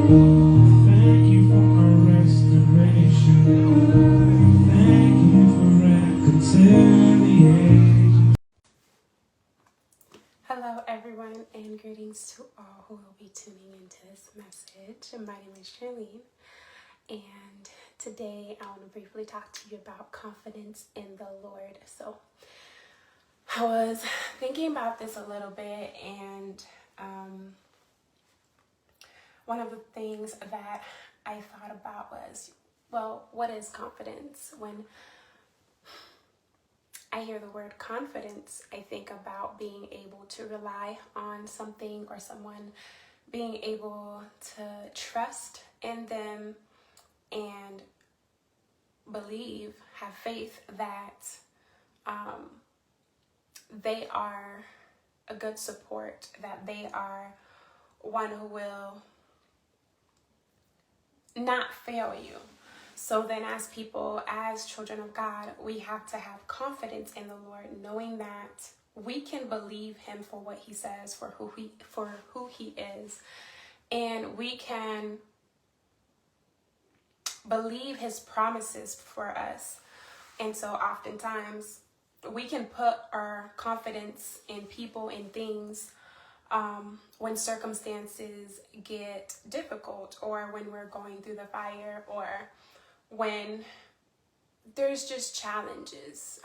Thank you for our restoration. Thank you for reconciliation. Hello, everyone, and greetings to all who will be tuning into this message. My name is Charlene, and today I want to briefly talk to you about confidence in the Lord. So, I was thinking about this a little bit, and one of the things that I thought about was, well, what is confidence? When I hear the word confidence, I think about being able to rely on something or someone, being able to trust in them and believe, have faith that they are a good support, that they are one who will not fail you. So then as people, as children of God, we have to have confidence in the Lord, knowing that we can believe him for what he says, for who he is. And we can believe his promises for us. And so oftentimes we can put our confidence in people and things when circumstances get difficult, or when we're going through the fire, or when there's just challenges,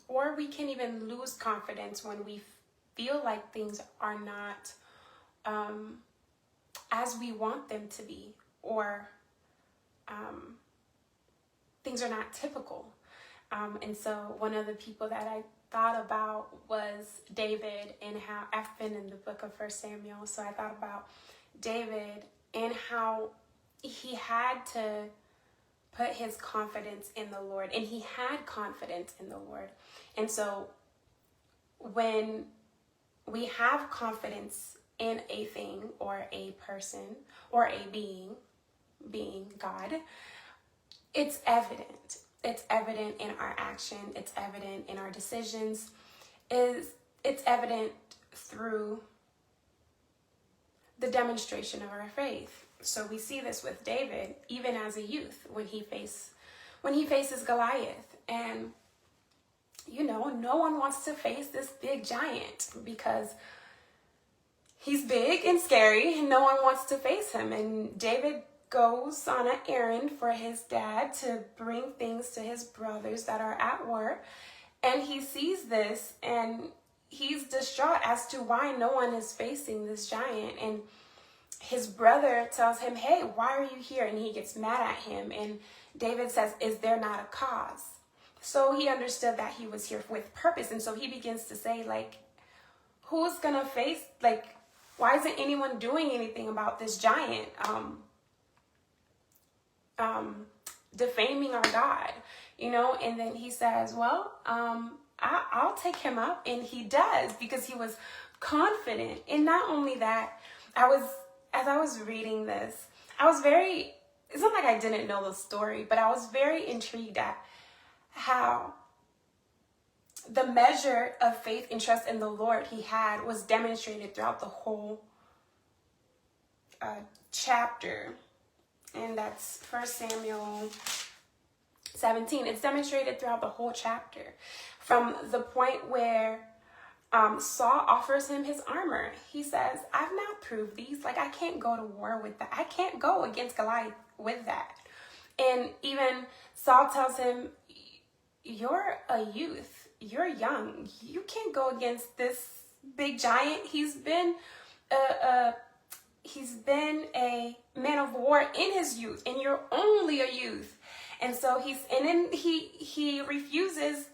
or we can even lose confidence when we feel like things are not as we want them to be, or things are not typical. And so one of the people that I thought about was David, and how I've been in the book of 1 Samuel. So I thought about David and how he had to put his confidence in the Lord, and he had confidence in the Lord. And so when we have confidence in a thing or a person or a being God, it's evident. It's evident in our action. It's evident in our decisions. It's evident through the demonstration of our faith. So we see this with David, even as a youth, when he faces Goliath. And, no one wants to face this big giant because he's big and scary, and no one wants to face him. And David goes on an errand for his dad to bring things to his brothers that are at war. And he sees this, and he's distraught as to why no one is facing this giant. And his brother tells him, hey, why are you here? And he gets mad at him. And David says, is there not a cause? So he understood that he was here with purpose. And so he begins to say, who's going to face, why isn't anyone doing anything about this giant? Defaming our God, and then he says, well, I'll take him up. And he does, because he was confident. And not only that, as I was reading this, it's not like I didn't know the story, but I was very intrigued at how the measure of faith and trust in the Lord he had was demonstrated throughout the whole chapter. And that's 1 Samuel 17. It's demonstrated throughout the whole chapter. From the point where Saul offers him his armor. He says, I've not proved these. I can't go to war with that. I can't go against Goliath with that. And even Saul tells him, you're a youth. You're young. You can't go against this big giant. He's been a man of war in his youth, and you're only a youth. And so he refuses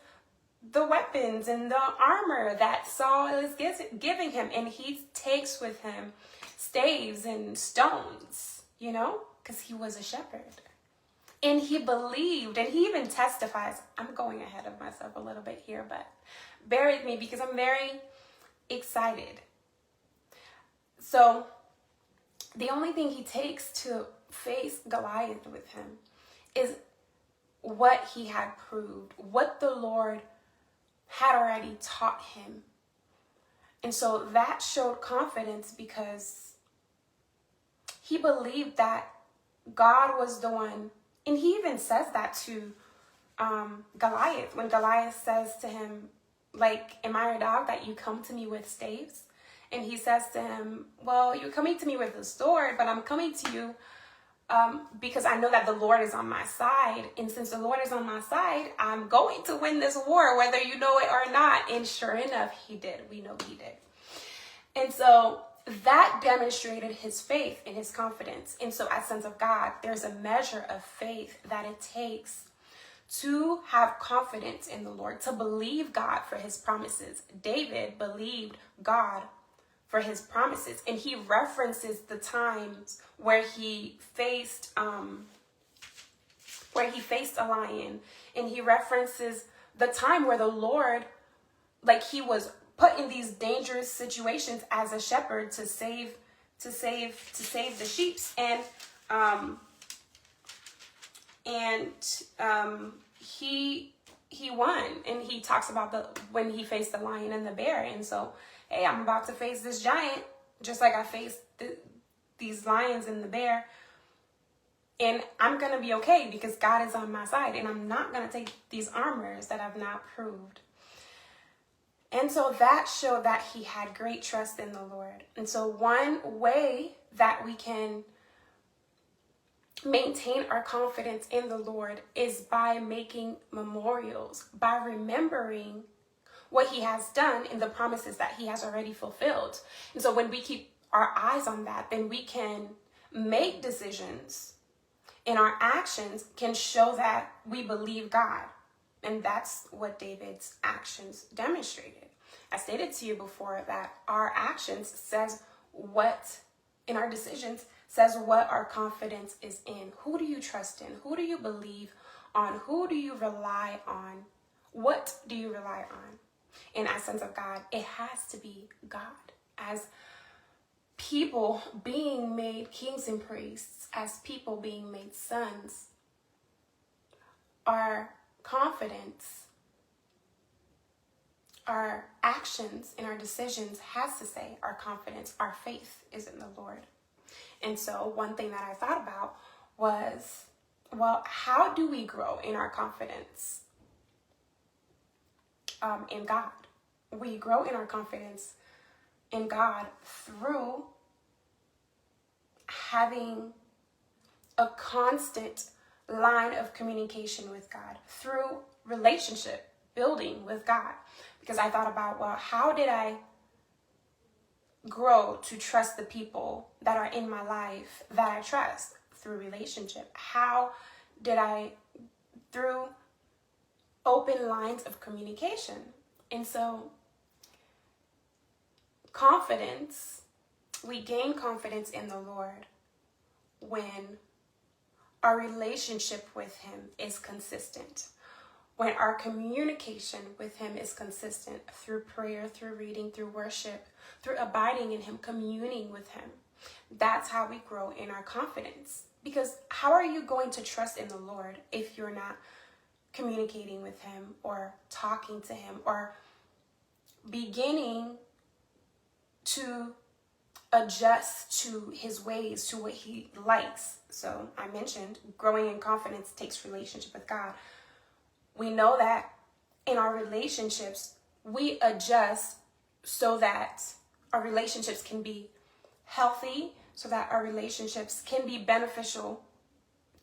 the weapons and the armor that Saul is giving him, and he takes with him staves and stones, because he was a shepherd. And he believed, and he even testifies. I'm going ahead of myself a little bit here, but bear with me because I'm very excited. So the only thing he takes to face Goliath with him is what he had proved, what the Lord had already taught him. And so that showed confidence because he he believed that God was the one. And he even says that to Goliath, when Goliath says to him, like, am I a dog that you come to me with staves? And he says to him, well, you're coming to me with a sword, but I'm coming to you because I know that the Lord is on my side. And since the Lord is on my side, I'm going to win this war, whether you know it or not. And sure enough, he did. We know he did. And so that demonstrated his faith and his confidence. And so as sons of God, there's a measure of faith that it takes to have confidence in the Lord, to believe God for his promises. David believed God for his promises, and he references the times where he faced a lion, and he references the time where the Lord, like, he was put in these dangerous situations as a shepherd to save the sheep, and he won. And he talks about when he faced the lion and the bear. And so, hey, I'm about to face this giant just like I faced these lions and the bear, and I'm gonna be okay because God is on my side, and I'm not gonna take these armors that I've not proved. And so that showed that he had great trust in the Lord. And so one way that we can maintain our confidence in the Lord is by making memorials, by remembering what he has done and the promises that he has already fulfilled. And so when we keep our eyes on that, then we can make decisions, and our actions can show that we believe God. And that's what David's actions demonstrated. I stated to you before that our actions says what, in our decisions, says what our confidence is in. Who do you trust in? Who do you believe on? Who do you rely on? What do you rely on? And as sons of God, it has to be God. As people being made kings and priests, as people being made sons, our confidence, our actions, and our decisions has to say our confidence, our faith is in the Lord. And so one thing that I thought about was, well, how do we grow in our confidence in God? We grow in our confidence in God through having a constant line of communication with God, through relationship building with God. Because I thought about, well, how did I grow to trust the people that are in my life that I trust? Through relationship. How did I? Through open lines of communication. And so confidence, we gain confidence in the Lord when our relationship with him is consistent, when our communication with him is consistent through prayer, through reading, through worship, through abiding in him, communing with him. That's how we grow in our confidence. Because how are you going to trust in the Lord if you're not communicating with him or talking to him or beginning to adjust to his ways, to what he likes? So I mentioned growing in confidence takes relationship with God. We know that in our relationships, we adjust so that our relationships can be healthy, so that our relationships can be beneficial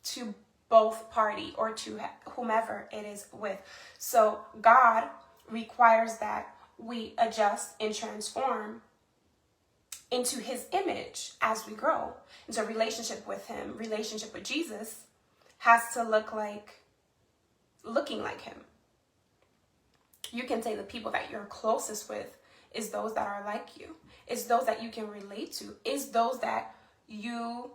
to both party or to whomever it is with. So God requires that we adjust and transform into his image as we grow. And so relationship with him, relationship with Jesus has to look like looking like him. You can say the people that you're closest with is those that are like you, is those that you can relate to, is those that you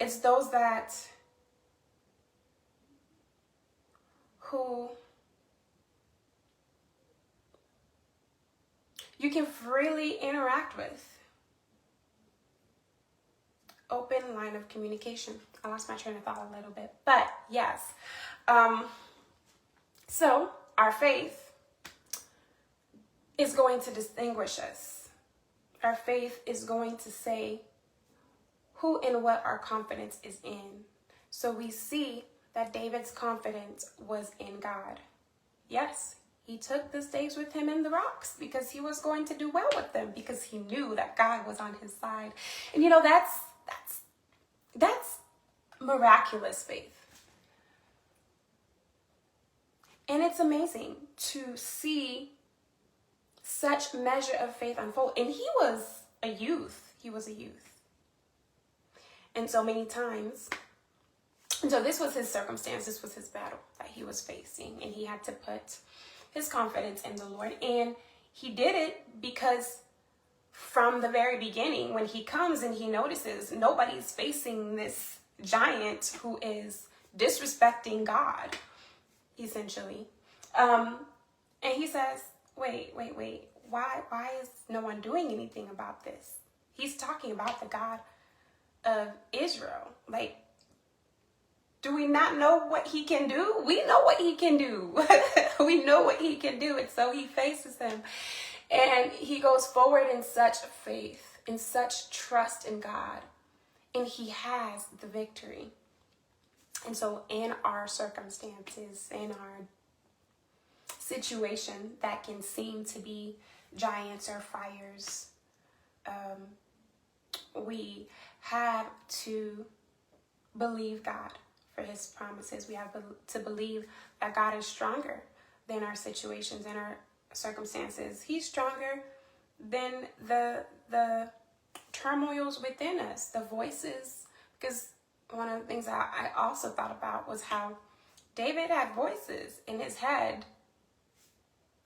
it's those that who you can freely interact with. Open line of communication. I lost my train of thought a little bit, but yes. So our faith is going to distinguish us. Our faith is going to say who and what our confidence is in. So we see that David's confidence was in God. Yes, he took the stakes with him in the rocks because he was going to do well with them, because he knew that God was on his side. And that's miraculous faith. And it's amazing to see such measure of faith unfold. And he was a youth. And so many times, and so this was his circumstance, this was his battle that he was facing. And he had to put his confidence in the Lord. And he did it because from the very beginning, when he comes and he notices nobody's facing this giant who is disrespecting God, essentially. And he says, wait. Why is no one doing anything about this? He's talking about the God of Israel. Like, do we not know what he can do? We know what he can do. We know what he can do. And so he faces him. And he goes forward in such faith, in such trust in God. And he has the victory. And so in our circumstances, in our situation that can seem to be giants or fires, we have to believe God for his promises. We have to believe that God is stronger than our situations and our circumstances. He's stronger than the turmoils within us, the voices. Because one of the things that I also thought about was how David had voices in his head,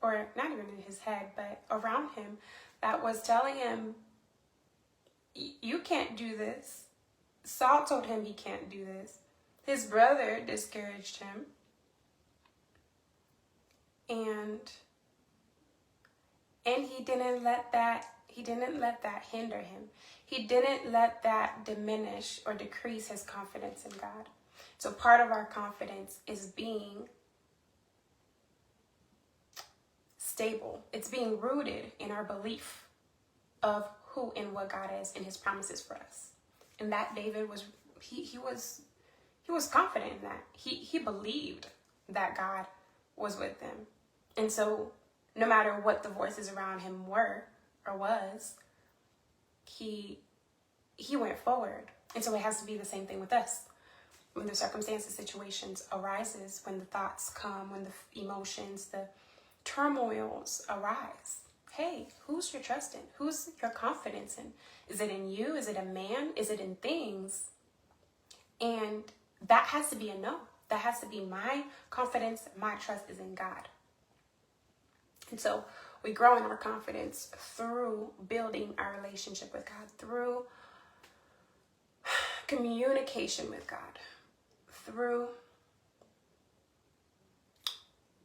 or not even in his head, but around him, that was telling him, you can't do this. Saul told him he can't do this. His brother discouraged him. And he didn't let that hinder him. He didn't let that diminish or decrease his confidence in God. So part of our confidence is being stable. It's being rooted in our belief of who and what God is and his promises for us. And that David was, he was confident in that. He believed that God was with him. And so no matter what the voices around him were or was, he went forward. And so it has to be the same thing with us. When the circumstances, situations arises, when the thoughts come, when the emotions, the turmoils arise. Hey, who's your trust in? Who's your confidence in? Is it in you? Is it a man? Is it in things? And that has to be a no. That has to be my confidence, my trust is in God. And so we grow in our confidence through building our relationship with God, through communication with God, through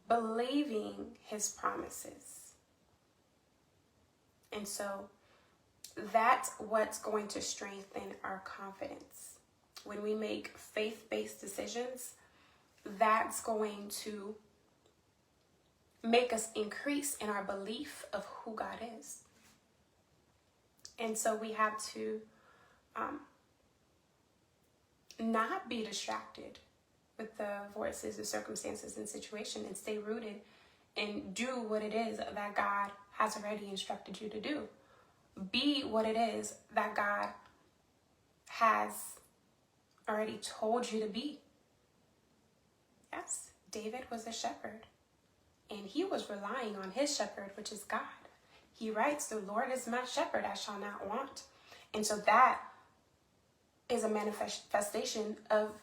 believing his promises. And so that's what's going to strengthen our confidence. When we make faith-based decisions, that's going to make us increase in our belief of who God is. And so we have to not be distracted with the voices, the circumstances, and situation, and stay rooted and do what it is that God has already instructed you to do. Be what it is that God has already told you to be. Yes, David was a shepherd, and he was relying on his shepherd, which is God. He writes, "The Lord is my shepherd, I shall not want." And so that is a manifestation of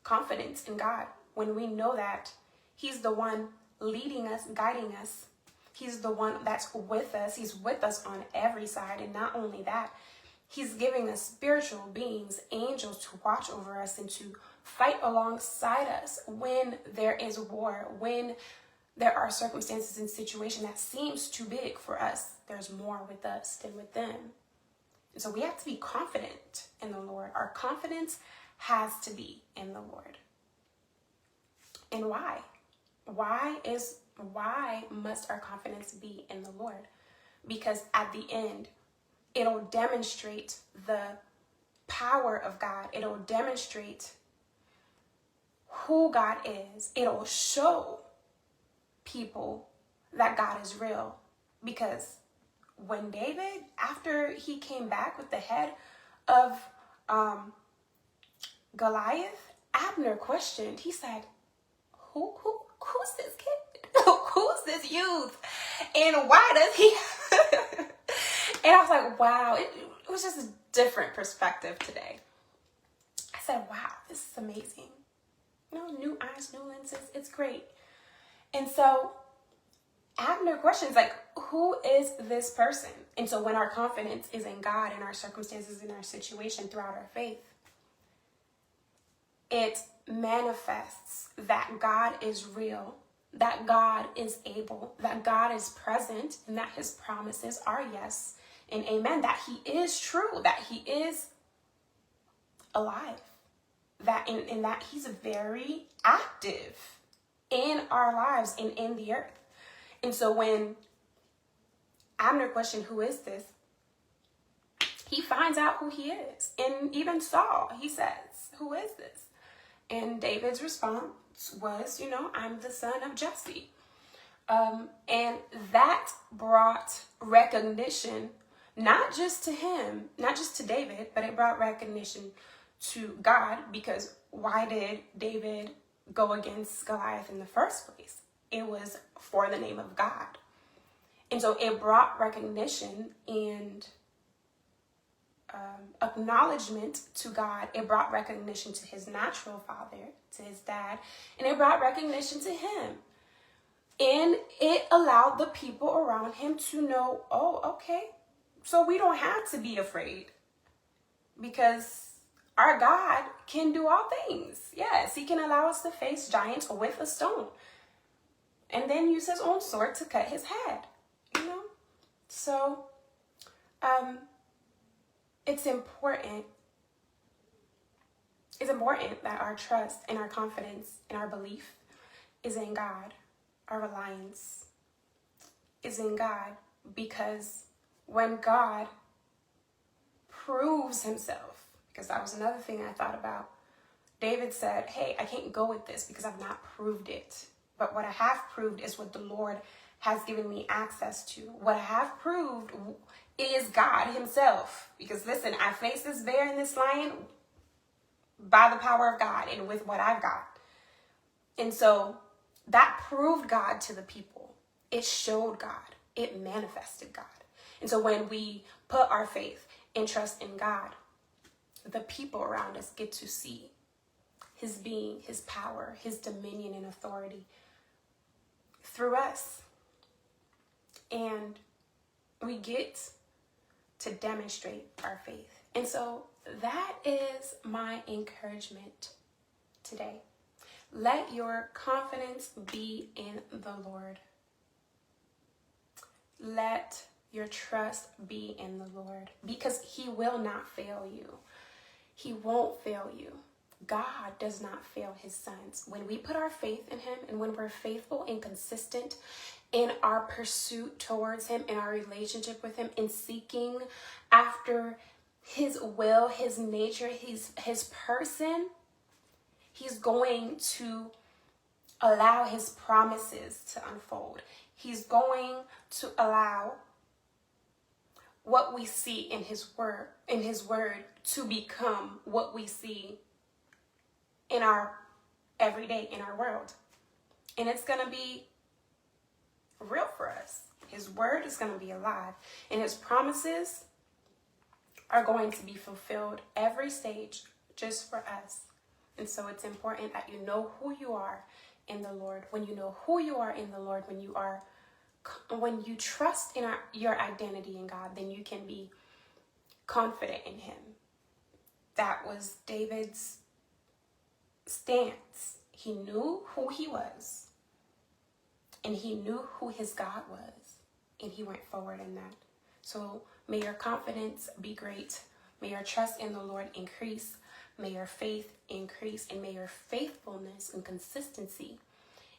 confidence in God. When we know that he's the one leading us, guiding us. He's the one that's with us. He's with us on every side. And not only that, he's giving us spiritual beings, angels, to watch over us and to fight alongside us when there is war, when there are circumstances and situations that seems too big for us. There's more with us than with them. And so we have to be confident in the Lord. Our confidence has to be in the Lord. And why? Why is Why must our confidence be in the Lord? Because at the end, it'll demonstrate the power of God. It'll demonstrate who God is. It'll show people that God is real. Because when David, after he came back with the head of Goliath, Abner questioned. He said, who's this kid? Who's this youth? And why does he? And I was like, wow, it was just a different perspective today. I said, wow, this is amazing. New eyes, new lenses. It's great. And so Abner questions, like, who is this person? And so when our confidence is in God, in our circumstances, in our situation, throughout our faith, it manifests that God is real, that God is able, that God is present, and that his promises are yes and amen, that he is true, that he is alive, that and that he's very active in our lives and in the earth. And so when Abner questioned, who is this? He finds out who he is. And even Saul, he says, who is this? And David's response was, I'm the son of Jesse. And that brought recognition, not just to him, not just to David, but it brought recognition to God, because why did David go against Goliath in the first place? It was for the name of God. And so it brought recognition and acknowledgement to God. It brought recognition to his natural father, to his dad, and it brought recognition to him. And it allowed the people around him to know, oh, okay, so we don't have to be afraid, because our God can do all things. Yes, he can allow us to face giants with a stone, and then use his own sword to cut his head, So, it's important that our trust and our confidence and our belief is in God. Our reliance is in God, because when God proves himself, because that was another thing I thought about. David said, hey, I can't go with this because I've not proved it. But what I have proved is what the Lord has given me access to. What I have proved is God himself. Because listen, I face this bear and this lion by the power of God and with what I've got. And so that proved God to the people. It showed God. It manifested God. And so when we put our faith and trust in God, the people around us get to see his being, his power, his dominion and authority through us. And we get to demonstrate our faith. And so that is my encouragement today. Let your confidence be in the Lord. Let your trust be in the Lord, because he will not fail you. He won't fail you. God does not fail his sons. When we put our faith in him, and when we're faithful and consistent in our pursuit towards him, in our relationship with him, in seeking after his will, his nature, his person, he's going to allow his promises to unfold. He's going to allow what we see in his word to become what we see in our everyday, in our world. And it's going to be real for us. His word is going to be alive, and his promises are going to be fulfilled every stage just for us. And so it's important that you know who you are in the Lord. When you know who you are in the Lord, when you trust in your identity in God, then you can be confident in him. That was David's stance. He knew who he was, and he knew who his God was, and he went forward in that. So may your confidence be great. May your trust in the Lord increase. May your faith increase, and may your faithfulness and consistency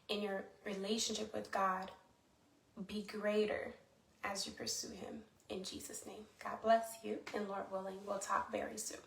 in your relationship with God be greater as you pursue him in Jesus' name. God bless you, and Lord willing, we'll talk very soon.